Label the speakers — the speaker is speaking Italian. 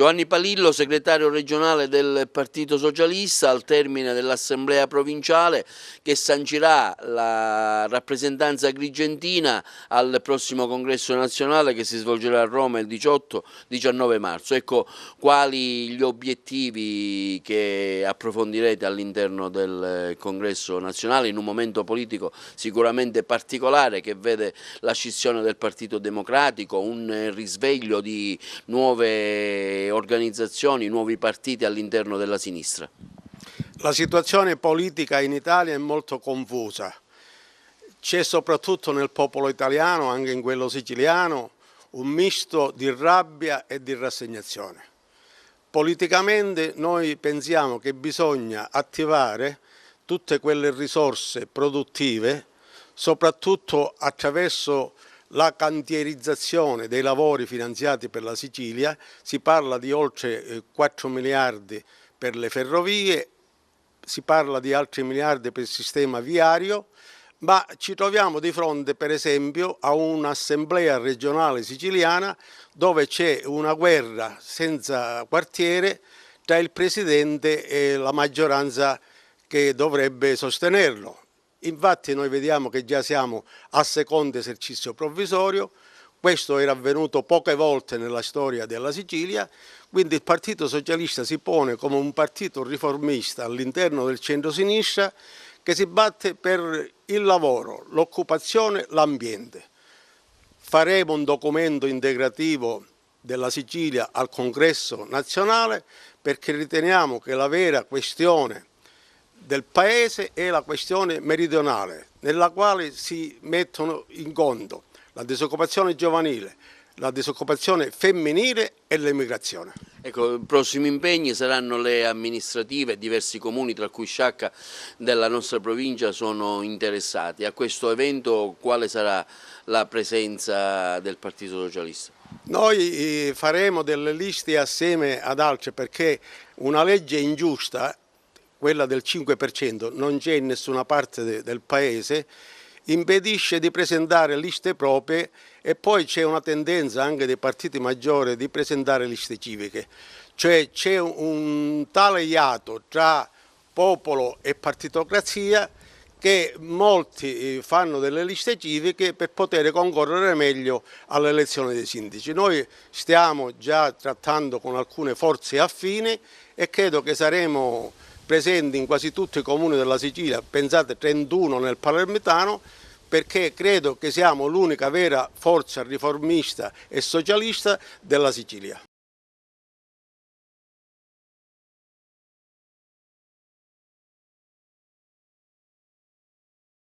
Speaker 1: Giovanni Palillo, segretario regionale del Partito Socialista, al termine dell'assemblea provinciale che sancirà la rappresentanza agrigentina al prossimo congresso nazionale che si svolgerà a Roma il 18-19 marzo. Ecco, quali gli obiettivi che approfondirete all'interno del congresso nazionale in un momento politico sicuramente particolare che vede la scissione del Partito Democratico, un risveglio di nuove organizzazioni, nuovi partiti all'interno della sinistra?
Speaker 2: La situazione politica in Italia è molto confusa. C'è soprattutto nel popolo italiano, anche in quello siciliano, un misto di rabbia e di rassegnazione. Politicamente noi pensiamo che bisogna attivare tutte quelle risorse produttive, soprattutto attraverso la cantierizzazione dei lavori finanziati per la Sicilia. Si parla di oltre 4 miliardi per le ferrovie, si parla di altri miliardi per il sistema viario, ma ci troviamo di fronte per esempio a un'assemblea regionale siciliana dove c'è una guerra senza quartiere tra il Presidente e la maggioranza che dovrebbe sostenerlo. Infatti noi vediamo che già siamo al secondo esercizio provvisorio, questo era avvenuto poche volte nella storia della Sicilia, quindi il Partito Socialista si pone come un partito riformista all'interno del centro-sinistra che si batte per il lavoro, l'occupazione, l'ambiente. Faremo un documento integrativo della Sicilia al Congresso nazionale perché riteniamo che la vera questione del Paese è la questione meridionale, nella quale si mettono in conto la disoccupazione giovanile, la disoccupazione femminile e l'emigrazione.
Speaker 1: Ecco, i prossimi impegni saranno le amministrative, diversi comuni tra cui Sciacca della nostra provincia sono interessati. A questo evento quale sarà la presenza del Partito Socialista?
Speaker 2: Noi faremo delle liste assieme ad altre perché una legge ingiusta, quella del 5%, non c'è in nessuna parte del Paese, impedisce di presentare liste proprie e poi c'è una tendenza anche dei partiti maggiori di presentare liste civiche. Cioè c'è un tale iato tra popolo e partitocrazia che molti fanno delle liste civiche per poter concorrere meglio all'elezione dei sindaci. Noi stiamo già trattando con alcune forze affini e credo che saremo presenti in quasi tutti i comuni della Sicilia, pensate 31 nel Palermitano, perché credo che siamo l'unica vera forza riformista e socialista della Sicilia.